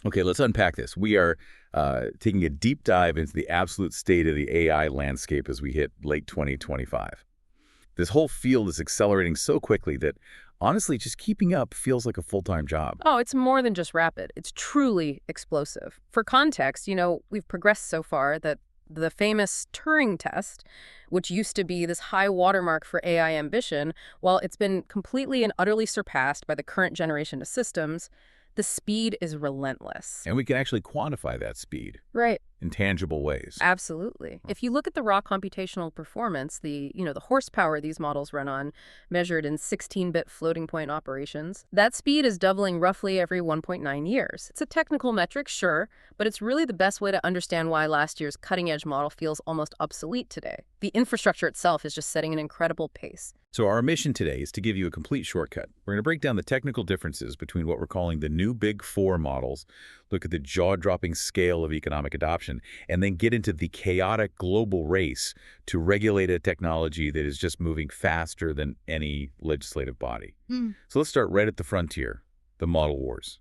Okay, let's unpack this. We are taking a deep dive into the absolute state of the AI landscape as we hit late 2025. This whole field is accelerating so quickly that, honestly, just keeping up feels like a full-time job. Oh, it's more than just rapid. It's truly explosive. For context, we've progressed so far that the famous Turing test, which used to be this high watermark for AI ambition, while it's been completely and utterly surpassed by the current generation of systems, the speed is relentless. And we can actually quantify that speed Right. in tangible ways. Absolutely. If you look at the raw computational performance, the horsepower these models run on, measured in 16-bit floating point operations, that speed is doubling roughly every 1.9 years. It's a technical metric, sure, but it's really the best way to understand why last year's cutting-edge model feels almost obsolete today. The infrastructure itself is just setting an incredible pace. So our mission today is to give you a complete shortcut. We're going to break down the technical differences between what we're calling the new Big Four models, look at the jaw-dropping scale of economic adoption, and then get into the chaotic global race to regulate a technology that is just moving faster than any legislative body. So let's start right at the frontier, the model wars.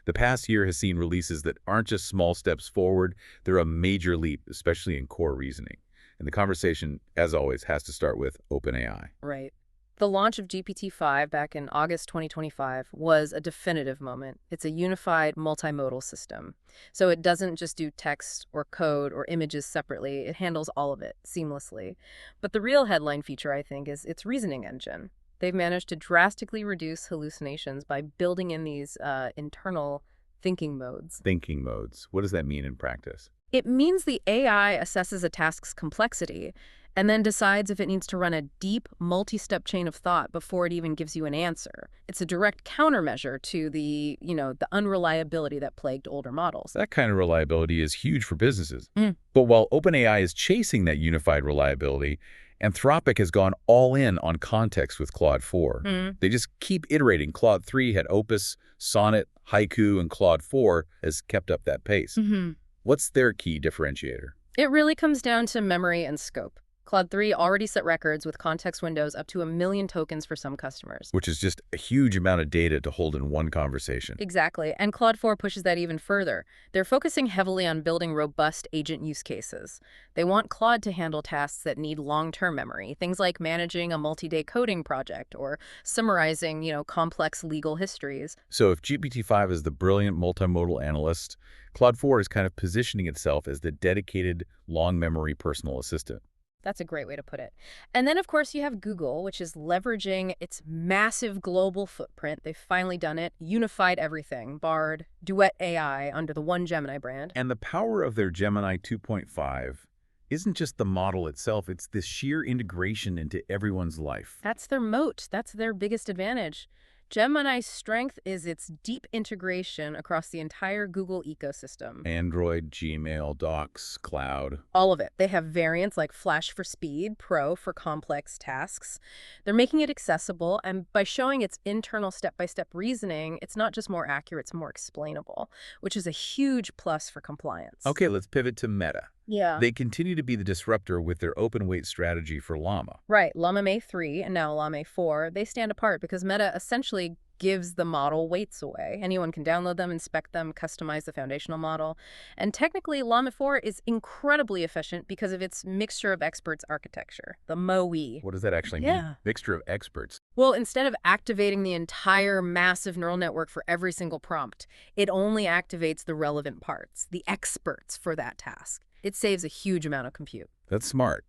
The past year has seen releases that aren't just small steps forward, they're a major leap, especially in core reasoning. And the conversation, as always, has to start with OpenAI. Right. The launch of GPT-5 back in August 2025 was a definitive moment. It's a unified multimodal system. So it doesn't just do text or code or images separately. It handles all of it seamlessly. But the real headline feature, I think, is its reasoning engine. They've managed to drastically reduce hallucinations by building in these internal thinking modes. Thinking modes. What does that mean in practice? It means the AI assesses a task's complexity and then decides if it needs to run a deep, multi-step chain of thought before it even gives you an answer. It's a direct countermeasure to the unreliability that plagued older models. That kind of reliability is huge for businesses. But while OpenAI is chasing that unified reliability, Anthropic has gone all in on context with Claude 4. They just keep iterating. Claude 3 had Opus, Sonnet, Haiku, and Claude 4 has kept up that pace. What's their key differentiator? It really comes down to memory and scope. Claude 3 already set records with context windows up to 1 million tokens for some customers. Which is just a huge amount of data to hold in one conversation. Exactly, and Claude 4 pushes that even further. They're focusing heavily on building robust agent use cases. They want Claude to handle tasks that need long-term memory, things like managing a multi-day coding project or summarizing, complex legal histories. So if GPT-5 is the brilliant multimodal analyst, Claude 4 is kind of positioning itself as the dedicated long-memory personal assistant. That's a great way to put it. And then, of course, you have Google, which is leveraging its massive global footprint. They've finally done it, unified everything, Bard, Duet AI under the one Gemini brand. And the power of their Gemini 2.5 isn't just the model itself, it's this sheer integration into everyone's life. That's their moat. That's their biggest advantage. Gemini's strength is its deep integration across the entire Google ecosystem. Android, Gmail, Docs, Cloud. All of it. They have variants like Flash for speed, Pro for complex tasks. They're making it accessible, and by showing its internal step-by-step reasoning, it's not just more accurate, it's more explainable, which is a huge plus for compliance. Okay, let's pivot to Meta. Yeah. They continue to be the disruptor with their open weight strategy for Llama. Right. Llama May 3 and now Llama 4, they stand apart because Meta essentially gives the model weights away. Anyone can download them, inspect them, customize the foundational model. And technically, Llama 4 is incredibly efficient because of its mixture of experts architecture, the MOE. What does that actually mean? Mixture of experts. Well, instead of activating the entire massive neural network for every single prompt, it only activates the relevant parts, the experts for that task. It saves a huge amount of compute. That's smart.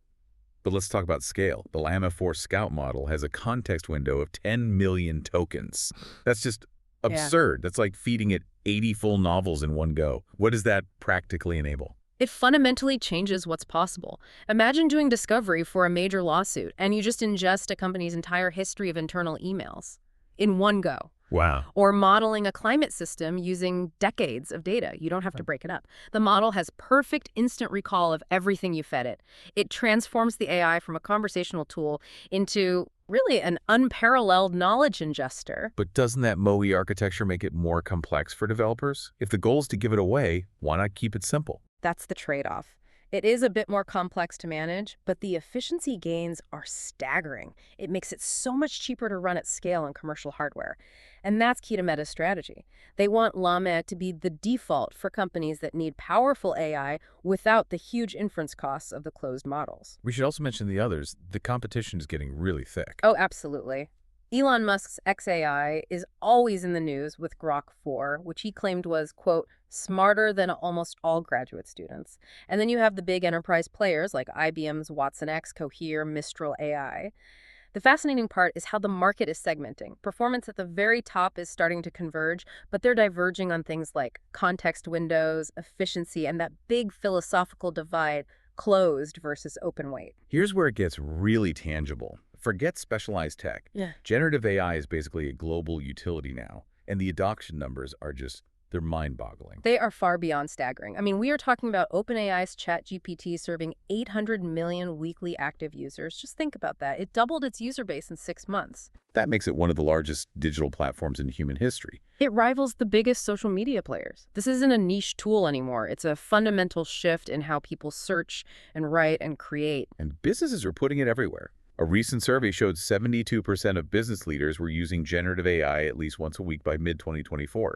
But let's talk about scale. The Llama 4 Scout model has a context window of 10 million tokens. That's just absurd. That's like feeding it 80 full novels in one go. What does that practically enable? It fundamentally changes what's possible. Imagine doing discovery for a major lawsuit, and you just ingest a company's entire history of internal emails in one go. Wow. Or modeling a climate system using decades of data. You don't have to break it up. The model has perfect instant recall of everything you fed it. It transforms the AI from a conversational tool into really an unparalleled knowledge ingester. But doesn't that MOE architecture make it more complex for developers? If the goal is to give it away, why not keep it simple? That's the trade-off. It is a bit more complex to manage, but the efficiency gains are staggering. It makes it so much cheaper to run at scale on commercial hardware. And that's key to Meta's strategy. They want Llama to be the default for companies that need powerful AI without the huge inference costs of the closed models. We should also mention the others. The competition is getting really thick. Oh, absolutely. Elon Musk's xAI is always in the news with Grok 4, which he claimed was, quote, smarter than almost all graduate students. And then you have the big enterprise players like IBM's Watson X, Cohere, Mistral AI. The fascinating part is how the market is segmenting. Performance at the very top is starting to converge, but they're diverging on things like context windows, efficiency, and that big philosophical divide, closed versus open weight. Here's where it gets really tangible. Forget specialized tech. Yeah. Generative AI is basically a global utility now, and the adoption numbers are they're mind-boggling. They are far beyond staggering. I mean, we are talking about OpenAI's ChatGPT serving 800 million weekly active users. Just think about that. It doubled its user base in 6 months. That makes it one of the largest digital platforms in human history. It rivals the biggest social media players. This isn't a niche tool anymore. It's a fundamental shift in how people search and write and create. And businesses are putting it everywhere. A recent survey showed 72% of business leaders were using generative AI at least once a week by mid-2024.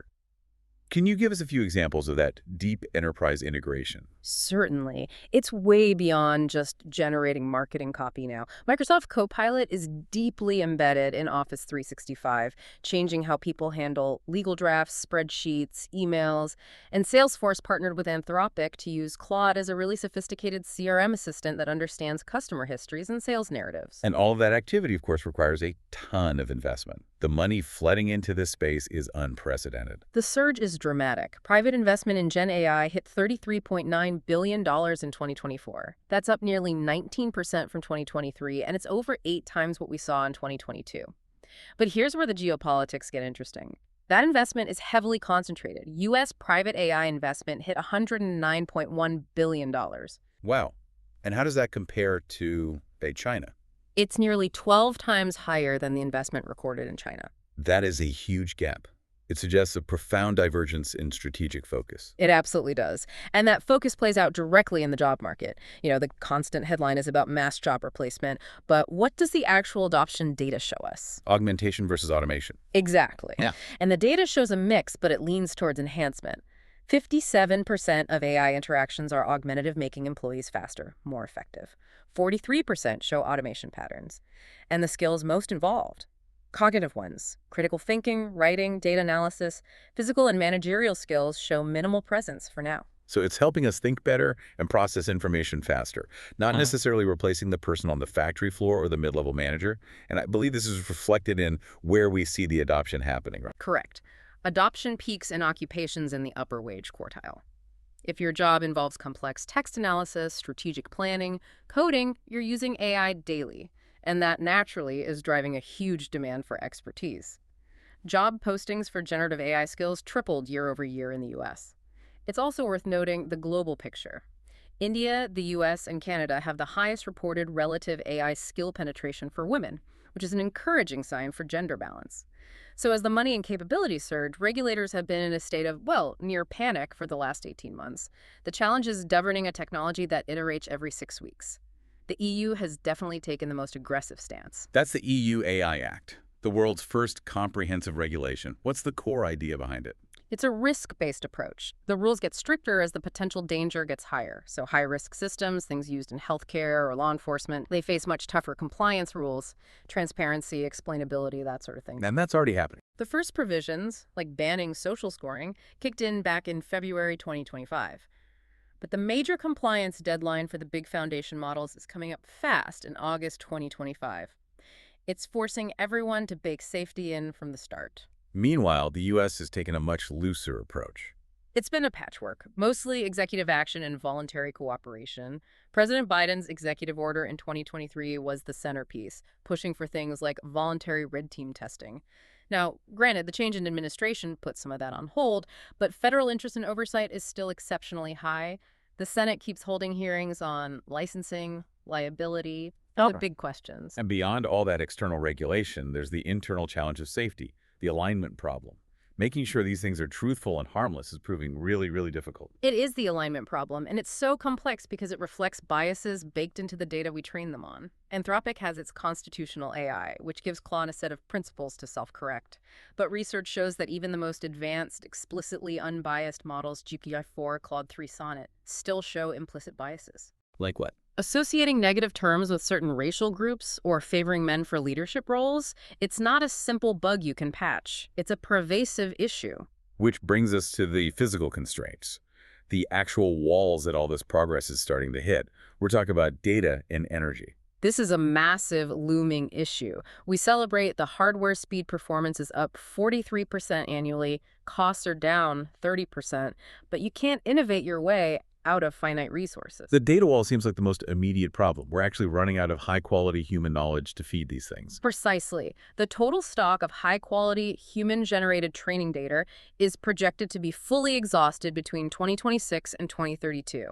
Can you give us a few examples of that deep enterprise integration? Certainly. It's way beyond just generating marketing copy now. Microsoft Copilot is deeply embedded in Office 365, changing how people handle legal drafts, spreadsheets, emails, and Salesforce partnered with Anthropic to use Claude as a really sophisticated CRM assistant that understands customer histories and sales narratives. And all of that activity, of course, requires a ton of investment. The money flooding into this space is unprecedented. The surge is dramatic. Private investment in Gen AI hit $33.9 billion in 2024. That's up nearly 19% from 2023, and it's over 8 times what we saw in 2022. But here's where the geopolitics get interesting. That investment is heavily concentrated. U.S. private AI investment hit $109.1 billion. Wow. And how does that compare to, say, China? It's nearly 12 times higher than the investment recorded in China. That is a huge gap. It suggests a profound divergence in strategic focus. It absolutely does. And that focus plays out directly in the job market. You know, the constant headline is about mass job replacement, but what does the actual adoption data show us? Augmentation versus automation. Exactly. Yeah. And the data shows a mix, but it leans towards enhancement. 57% of AI interactions are augmentative, making employees faster, more effective. 43% show automation patterns. And the skills most involved, cognitive ones, critical thinking, writing, data analysis, physical and managerial skills show minimal presence for now. So it's helping us think better and process information faster, not necessarily replacing the person on the factory floor or the mid-level manager. And I believe this is reflected in where we see the adoption happening. Right? Correct. Adoption peaks in occupations in the upper wage quartile. If your job involves complex text analysis, strategic planning, coding, you're using AI daily. And that naturally is driving a huge demand for expertise. Job postings for generative AI skills tripled year over year in the U.S. It's also worth noting the global picture. India, the U.S., and Canada have the highest reported relative AI skill penetration for women, which is an encouraging sign for gender balance. So as the money and capabilities surge, regulators have been in a state of, well, near panic for the last 18 months. The challenge is governing a technology that iterates every 6 weeks. The EU has definitely taken the most aggressive stance. That's the EU AI Act, the world's first comprehensive regulation. What's the core idea behind it? It's a risk-based approach. The rules get stricter as the potential danger gets higher. So high-risk systems, things used in healthcare or law enforcement, they face much tougher compliance rules, transparency, explainability, that sort of thing. And that's already happening. The first provisions, like banning social scoring, kicked in back in February 2025. But the major compliance deadline for the big foundation models is coming up fast in August 2025. It's forcing everyone to bake safety in from the start. Meanwhile, the U.S. has taken a much looser approach. It's been a patchwork, mostly executive action and voluntary cooperation. President Biden's executive order in 2023 was the centerpiece, pushing for things like voluntary red team testing. Now, granted, the change in administration put some of that on hold, but federal interest in oversight is still exceptionally high. The Senate keeps holding hearings on licensing, liability, the big questions. And beyond all that external regulation, there's the internal challenge of safety, the alignment problem. Making sure these things are truthful and harmless is proving really, really difficult. It is the alignment problem, and it's so complex because it reflects biases baked into the data we train them on. Anthropic has its constitutional AI, which gives Claude a set of principles to self-correct. But research shows that even the most advanced, explicitly unbiased models, GPT-4, Claude 3 Sonnet, still show implicit biases. Like what? Associating negative terms with certain racial groups or favoring men for leadership roles, it's not a simple bug you can patch. It's a pervasive issue. Which brings us to the physical constraints, the actual walls that all this progress is starting to hit. We're talking about data and energy. This is a massive looming issue. We celebrate the hardware speed performance is up 43% annually, costs are down 30%, but you can't innovate your way out of finite resources. The data wall seems like the most immediate problem. We're actually running out of high-quality human knowledge to feed these things. Precisely. The total stock of high-quality, human-generated training data is projected to be fully exhausted between 2026 and 2032.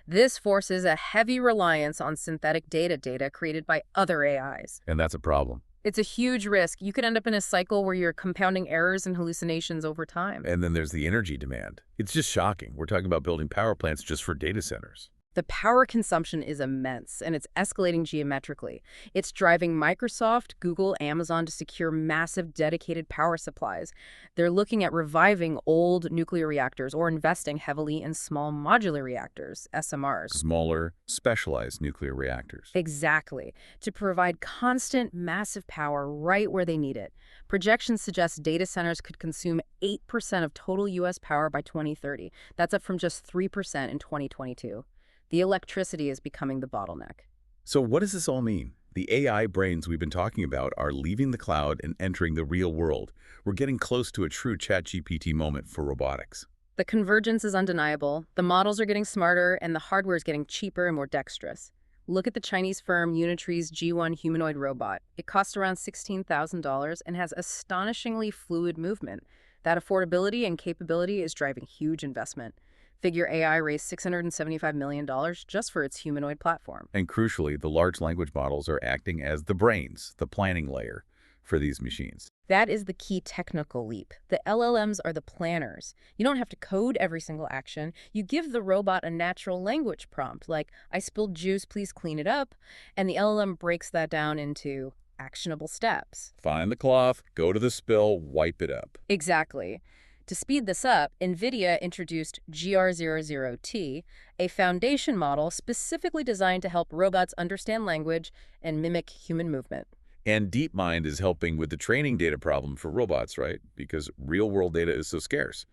This forces a heavy reliance on synthetic data created by other AIs. And that's a problem. It's a huge risk. You could end up in a cycle where you're compounding errors and hallucinations over time. And then there's the energy demand. It's just shocking. We're talking about building power plants just for data centers. The power consumption is immense, and it's escalating geometrically. It's driving Microsoft, Google, Amazon to secure massive dedicated power supplies. They're looking at reviving old nuclear reactors or investing heavily in small modular reactors, SMRs. Smaller, specialized nuclear reactors. Exactly. To provide constant, massive power right where they need it. Projections suggest data centers could consume 8% of total U.S. power by 2030. That's up from just 3% in 2022. The electricity is becoming the bottleneck. So what does this all mean? The AI brains we've been talking about are leaving the cloud and entering the real world. We're getting close to a true ChatGPT moment for robotics. The convergence is undeniable. The models are getting smarter, and the hardware is getting cheaper and more dexterous. Look at the Chinese firm Unitree's G1 humanoid robot. It costs around $16,000 and has astonishingly fluid movement. That affordability and capability is driving huge investment. Figure AI raised $675 million just for its humanoid platform. And crucially, the large language models are acting as the brains, the planning layer for these machines. That is the key technical leap. The LLMs are the planners. You don't have to code every single action. You give the robot a natural language prompt, like, I spilled juice, please clean it up, and the LLM breaks that down into actionable steps. Find the cloth, go to the spill, wipe it up. Exactly. To speed this up, NVIDIA introduced GR00T, a foundation model specifically designed to help robots understand language and mimic human movement. And DeepMind is helping with the training data problem for robots, right? Because real-world data is so scarce.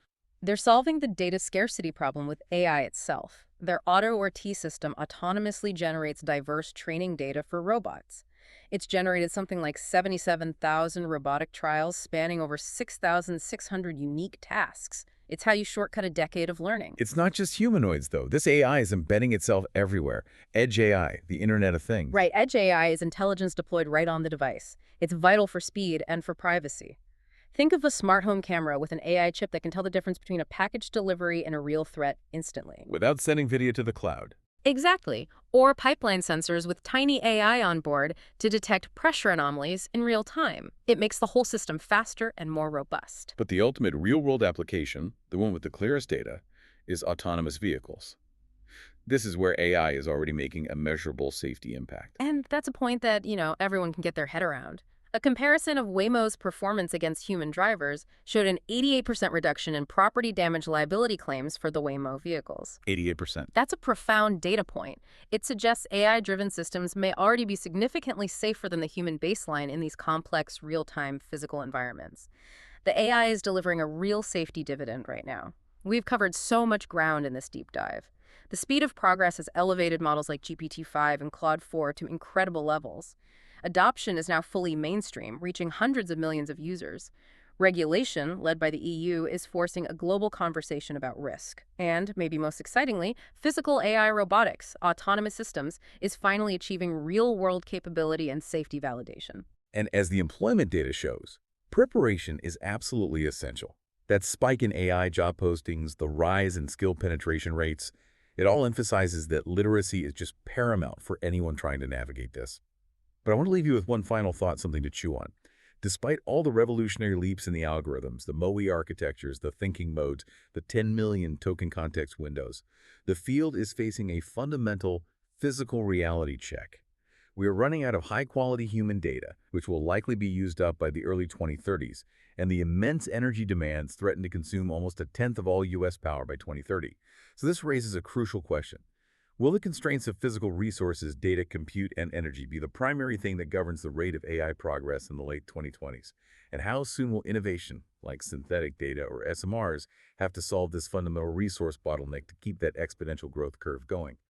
They're solving the data scarcity problem with AI itself. Their AutoRT system autonomously generates diverse training data for robots. It's generated something like 77,000 robotic trials spanning over 6,600 unique tasks. It's how you shortcut a decade of learning. It's not just humanoids, though. This AI is embedding itself everywhere. Edge AI, the Internet of Things. Right, Edge AI is intelligence deployed right on the device. It's vital for speed and for privacy. Think of a smart home camera with an AI chip that can tell the difference between a package delivery and a real threat instantly. Without sending video to the cloud. Exactly. Or pipeline sensors with tiny AI on board to detect pressure anomalies in real time. It makes the whole system faster and more robust. But the ultimate real-world application, the one with the clearest data, is autonomous vehicles. This is where AI is already making a measurable safety impact. And that's a point that, everyone can get their head around. A comparison of Waymo's performance against human drivers showed an 88% reduction in property damage liability claims for the Waymo vehicles. 88%. That's a profound data point. It suggests AI-driven systems may already be significantly safer than the human baseline in these complex, real-time physical environments. The AI is delivering a real safety dividend right now. We've covered so much ground in this deep dive. The speed of progress has elevated models like GPT-5 and Claude 4 to incredible levels. Adoption is now fully mainstream, reaching hundreds of millions of users. Regulation, led by the EU, is forcing a global conversation about risk. And, maybe most excitingly, physical AI robotics, autonomous systems, is finally achieving real-world capability and safety validation. And as the employment data shows, preparation is absolutely essential. That spike in AI job postings, the rise in skill penetration rates, it all emphasizes that literacy is just paramount for anyone trying to navigate this. But I want to leave you with one final thought, something to chew on. Despite all the revolutionary leaps in the algorithms, the MOE architectures, the thinking modes, the 10 million token context windows, the field is facing a fundamental physical reality check. We are running out of high-quality human data, which will likely be used up by the early 2030s, and the immense energy demands threaten to consume almost a tenth of all U.S. power by 2030. So this raises a crucial question. Will the constraints of physical resources, data, compute, and energy be the primary thing that governs the rate of AI progress in the late 2020s? And how soon will innovation, like synthetic data or SMRs, have to solve this fundamental resource bottleneck to keep that exponential growth curve going?